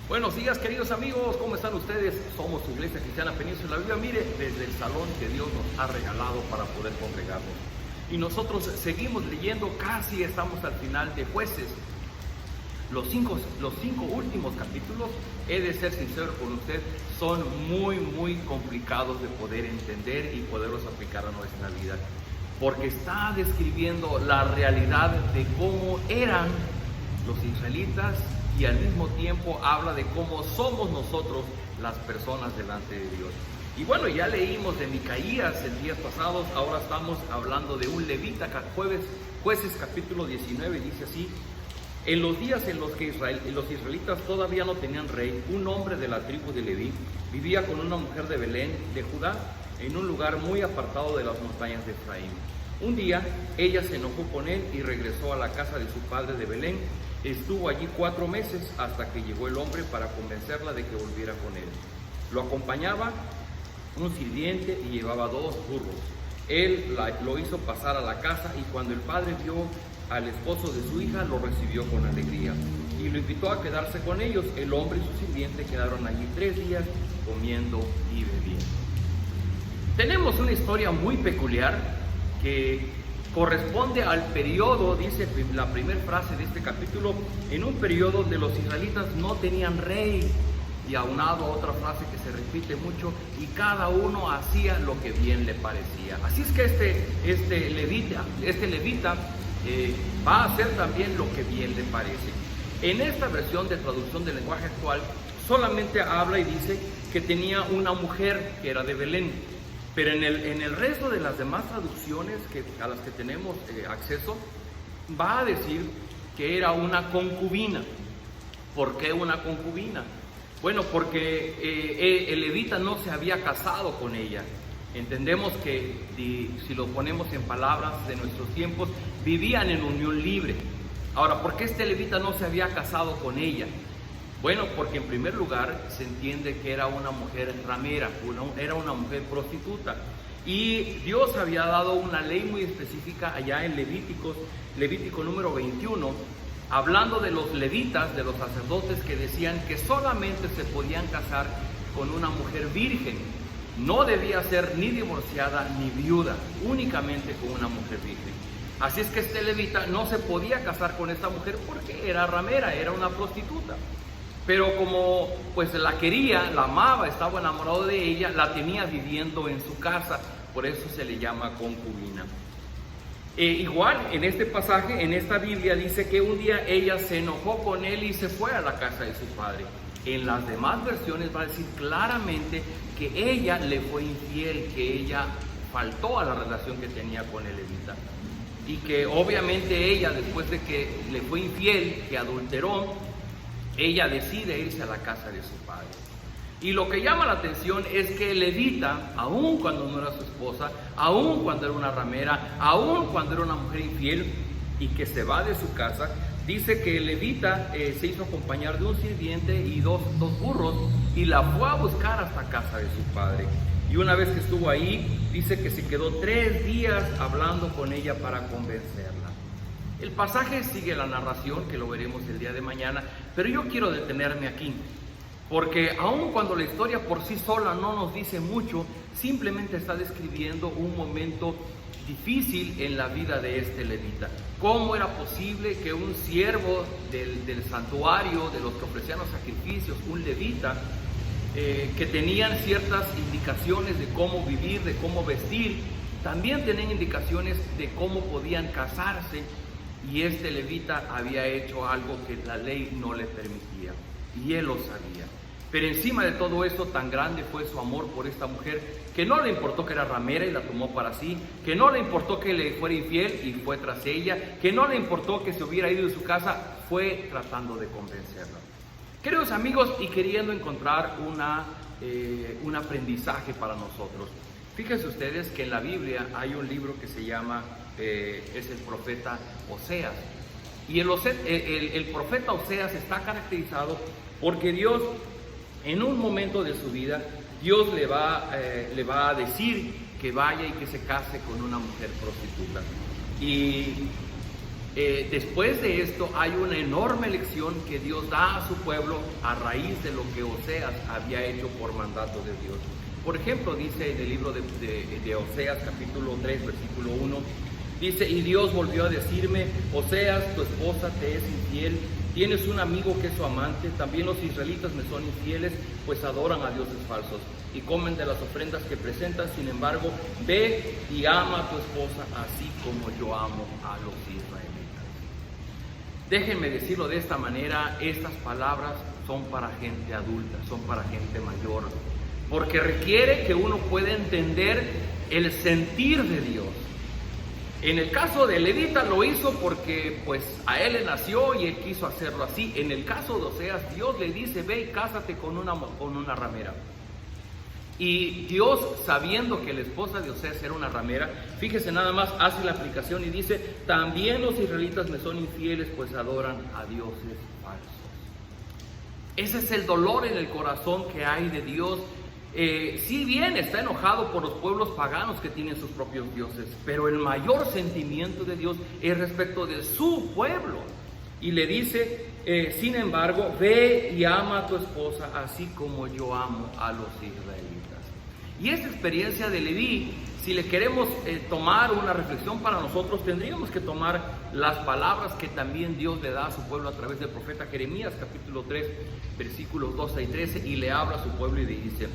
Buenos días, queridos amigos, ¿cómo están ustedes? Somos su Iglesia Cristiana Península Viva, mire, desde el salón que Dios nos ha regalado para poder congregarnos. Y nosotros seguimos leyendo, casi estamos al final de Jueces. Los cinco últimos capítulos, he de ser sincero con usted, son muy complicados de poder entender y poderlos aplicar a nuestra vida. Porque está describiendo la realidad de cómo eran los israelitas y al mismo tiempo habla de cómo somos nosotros las personas delante de Dios. Y bueno, ya leímos de Micaías el día pasado, ahora estamos hablando de un levita. Jueces capítulo 19 dice así: en los días en los que los israelitas todavía no tenían rey, un hombre de la tribu de Leví vivía con una mujer de Belén, de Judá, en un lugar muy apartado de las montañas de Efraín. Un día ella se enojó con él y regresó a la casa de su padre de Belén. Estuvo allí 4 meses hasta que llegó el hombre para convencerla de que volviera con él. Lo acompañaba un sirviente y llevaba 2 burros. Él lo hizo pasar a la casa y cuando el padre vio al esposo de su hija, lo recibió con alegría y lo invitó a quedarse con ellos. El hombre y su sirviente quedaron allí 3 días comiendo y bebiendo. Tenemos una historia muy peculiar que corresponde al periodo, dice la primera frase de este capítulo, en un periodo donde los israelitas no tenían rey, y aunado a otra frase que se repite mucho, y cada uno hacía lo que bien le parecía. Así es que este levita va a hacer también lo que bien le parece. En esta versión de traducción del lenguaje actual solamente habla y dice que tenía una mujer que era de Belén. Pero en el resto de las demás traducciones a las que tenemos acceso, va a decir que era una concubina. ¿Por qué una concubina? Bueno, porque el levita no se había casado con ella. Entendemos que, si lo ponemos en palabras de nuestros tiempos, vivían en unión libre. Ahora, ¿por qué este levita no se había casado con ella? Bueno, porque en primer lugar se entiende que era una mujer ramera, era una mujer prostituta. Y Dios había dado una ley muy específica allá en Levítico número 21, hablando de los levitas, de los sacerdotes, que decían que solamente se podían casar con una mujer virgen. No debía ser ni divorciada ni viuda, únicamente con una mujer virgen. Así es que este levita no se podía casar con esta mujer porque era ramera, era una prostituta. Pero como pues la quería, la amaba, estaba enamorado de ella, la tenía viviendo en su casa, por eso se le llama concubina. Igual en este pasaje, en esta Biblia, dice que un día ella se enojó con él y se fue a la casa de su padre. En las demás versiones va a decir claramente que ella le fue infiel, que ella faltó a la relación que tenía con el levita. Y que obviamente ella, después de que le fue infiel, que adulteró, ella decide irse a la casa de su padre. Y lo que llama la atención es que el levita, aun cuando no era su esposa, aun cuando era una ramera, aun cuando era una mujer infiel y que se va de su casa, dice que el levita se hizo acompañar de un sirviente y dos burros y la fue a buscar hasta casa de su padre. Y una vez que estuvo ahí, dice que se quedó 3 días hablando con ella para convencerla. El pasaje sigue la narración, que lo veremos el día de mañana, pero yo quiero detenerme aquí, porque aun cuando la historia por sí sola no nos dice mucho, simplemente está describiendo un momento difícil en la vida de este levita. ¿Cómo era posible que un siervo del santuario, de los que ofrecían los sacrificios, un levita, que tenían ciertas indicaciones de cómo vivir, de cómo vestir, también tenían indicaciones de cómo podían casarse, y este levita había hecho algo que la ley no le permitía, y él lo sabía? Pero encima de todo eso, tan grande fue su amor por esta mujer, que no le importó que era ramera y la tomó para sí, que no le importó que le fuera infiel y fue tras ella, que no le importó que se hubiera ido de su casa, fue tratando de convencerla. Queridos amigos, y queriendo encontrar un aprendizaje para nosotros, fíjense ustedes que en la Biblia hay un libro que se llama, es el profeta Oseas. Y el profeta Oseas está caracterizado porque Dios, en un momento de su vida, Dios le va a decir que vaya y que se case con una mujer prostituta. Y después de esto hay una enorme lección que Dios da a su pueblo a raíz de lo que Oseas había hecho por mandato de Dios. Por ejemplo, dice en el libro de Oseas capítulo 3 versículo 1, dice: y Dios volvió a decirme: Oseas, tu esposa te es infiel, tienes un amigo que es su amante, también los israelitas me son infieles, pues adoran a dioses falsos y comen de las ofrendas que presentan. Sin embargo, ve y ama a tu esposa así como yo amo a los israelitas. Déjenme decirlo de esta manera, estas palabras son para gente adulta, son para gente mayor, porque requiere que uno pueda entender el sentir de Dios. En el caso de Levita lo hizo porque pues a él le nació y él quiso hacerlo así. En el caso de Oseas, Dios le dice: ve y cásate con una ramera. Y Dios, sabiendo que la esposa de Oseas era una ramera, fíjese nada más, hace la aplicación y dice: también los israelitas me son infieles, pues adoran a dioses falsos. Ese es el dolor en el corazón que hay de Dios. Si bien está enojado por los pueblos paganos que tienen sus propios dioses, pero el mayor sentimiento de Dios es respecto de su pueblo. Y le dice: sin embargo, ve y ama a tu esposa así como yo amo a los israelitas. Y esta experiencia de Leví, si le queremos tomar una reflexión para nosotros, tendríamos que tomar las palabras que también Dios le da a su pueblo a través del profeta Jeremías, capítulo 3, versículos 12 y 13, y le habla a su pueblo y le dice: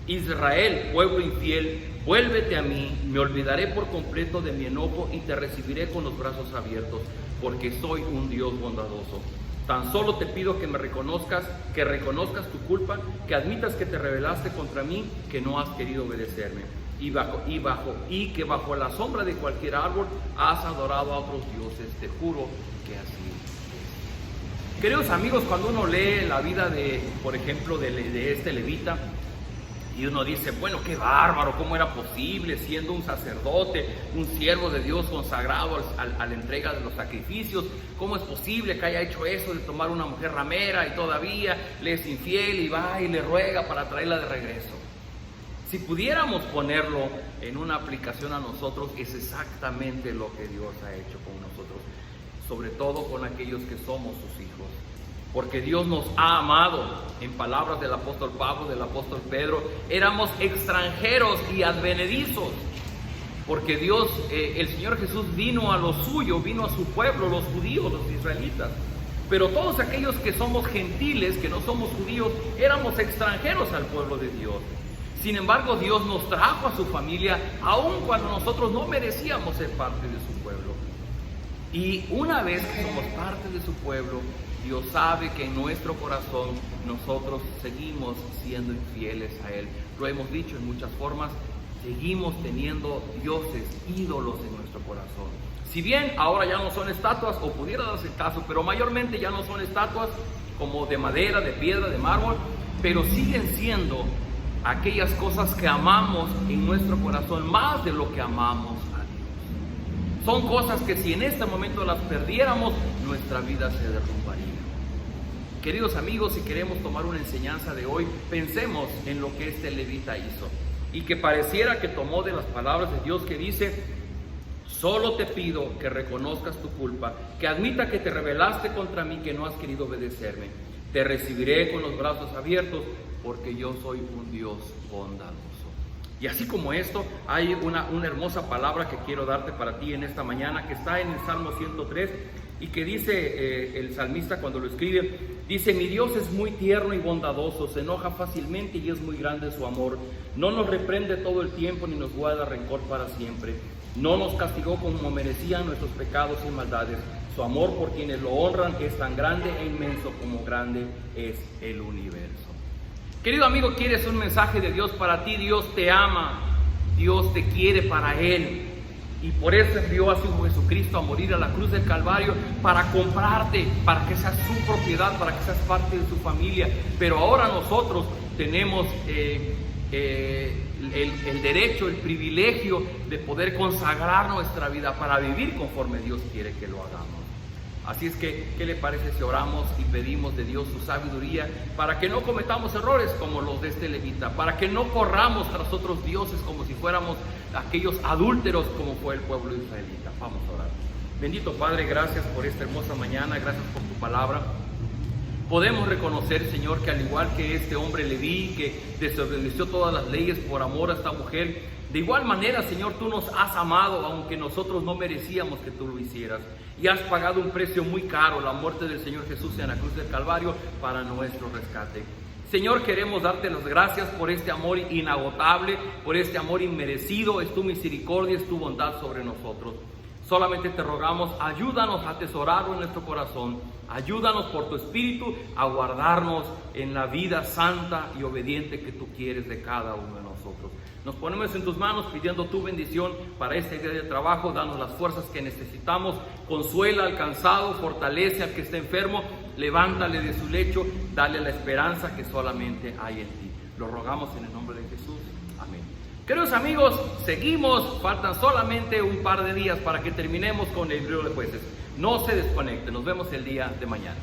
Israel, pueblo infiel, vuélvete a mí, me olvidaré por completo de mi enojo y te recibiré con los brazos abiertos, porque soy un Dios bondadoso. Tan solo te pido que me reconozcas, que reconozcas tu culpa, que admitas que te rebelaste contra mí, que no has querido obedecerme, y que bajo la sombra de cualquier árbol has adorado a otros dioses. Te juro que así es. Queridos amigos, cuando uno lee la vida por ejemplo, de este levita, y uno dice: bueno, qué bárbaro, ¿cómo era posible, siendo un sacerdote, un siervo de Dios consagrado a la entrega de los sacrificios? ¿Cómo es posible que haya hecho eso de tomar una mujer ramera y todavía le es infiel y va y le ruega para traerla de regreso? Si pudiéramos ponerlo en una aplicación a nosotros, es exactamente lo que Dios ha hecho con nosotros, sobre todo con aquellos que somos sus hijos. Porque Dios nos ha amado. En palabras del apóstol Pablo, del apóstol Pedro, éramos extranjeros y advenedizos. Porque Dios, el Señor Jesús vino a lo suyo, vino a su pueblo, los judíos, los israelitas. Pero todos aquellos que somos gentiles, que no somos judíos, éramos extranjeros al pueblo de Dios. Sin embargo, Dios nos trajo a su familia, aun cuando nosotros no merecíamos ser parte de su pueblo. Y una vez que somos parte de su pueblo, Dios sabe que en nuestro corazón nosotros seguimos siendo infieles a Él. Lo hemos dicho en muchas formas, seguimos teniendo dioses, ídolos en nuestro corazón. Si bien ahora ya no son estatuas, o pudiera darse el caso, pero mayormente ya no son estatuas como de madera, de piedra, de mármol, pero siguen siendo aquellas cosas que amamos en nuestro corazón más de lo que amamos a Dios. Son cosas que si en este momento las perdiéramos, nuestra vida se derrumbaría. Queridos amigos, si queremos tomar una enseñanza de hoy, pensemos en lo que este levita hizo, y que pareciera que tomó de las palabras de Dios que dice: solo te pido que reconozcas tu culpa, que admita que te rebelaste contra mí, que no has querido obedecerme. Te recibiré con los brazos abiertos, porque yo soy un Dios bondadoso. Y así como esto, hay una hermosa palabra que quiero darte para ti en esta mañana, que está en el Salmo 103, y que dice el salmista cuando lo escribe, dice: mi Dios es muy tierno y bondadoso, se enoja fácilmente y es muy grande su amor. No nos reprende todo el tiempo ni nos guarda rencor para siempre. No nos castigó como merecían nuestros pecados y maldades. Su amor por quienes lo honran es tan grande e inmenso como grande es el universo. Querido amigo, ¿quieres un mensaje de Dios para ti? Dios te ama, Dios te quiere para Él. Y por eso envió a su Hijo Jesucristo a morir a la cruz del Calvario, para comprarte, para que seas su propiedad, para que seas parte de su familia. Pero ahora nosotros tenemos el derecho, el privilegio de poder consagrar nuestra vida para vivir conforme Dios quiere que lo hagamos. Así es que, ¿qué le parece si oramos y pedimos de Dios su sabiduría para que no cometamos errores como los de este levita, para que no corramos tras otros dioses como si fuéramos aquellos adúlteros como fue el pueblo israelita? Vamos a orar. Bendito Padre, gracias por esta hermosa mañana, gracias por tu palabra. Podemos reconocer, Señor, que al igual que este hombre Leví, que desobedeció todas las leyes por amor a esta mujer, de igual manera, Señor, tú nos has amado, aunque nosotros no merecíamos que tú lo hicieras. Y has pagado un precio muy caro, la muerte del Señor Jesús en la cruz del Calvario, para nuestro rescate. Señor, queremos darte las gracias por este amor inagotable, por este amor inmerecido. Es tu misericordia, es tu bondad sobre nosotros. Solamente te rogamos, ayúdanos a atesorarlo en nuestro corazón. Ayúdanos por tu Espíritu a guardarnos en la vida santa y obediente que tú quieres de cada uno de nosotros. Nos ponemos en tus manos pidiendo tu bendición para este día de trabajo. Danos las fuerzas que necesitamos. Consuela al cansado, fortalece al que está enfermo, levántale de su lecho, dale la esperanza que solamente hay en ti. Lo rogamos en el nombre de Jesús. Amén. Queridos amigos, seguimos, faltan solamente un par de días para que terminemos con el libro de Jueces. No se desconecten, nos vemos el día de mañana.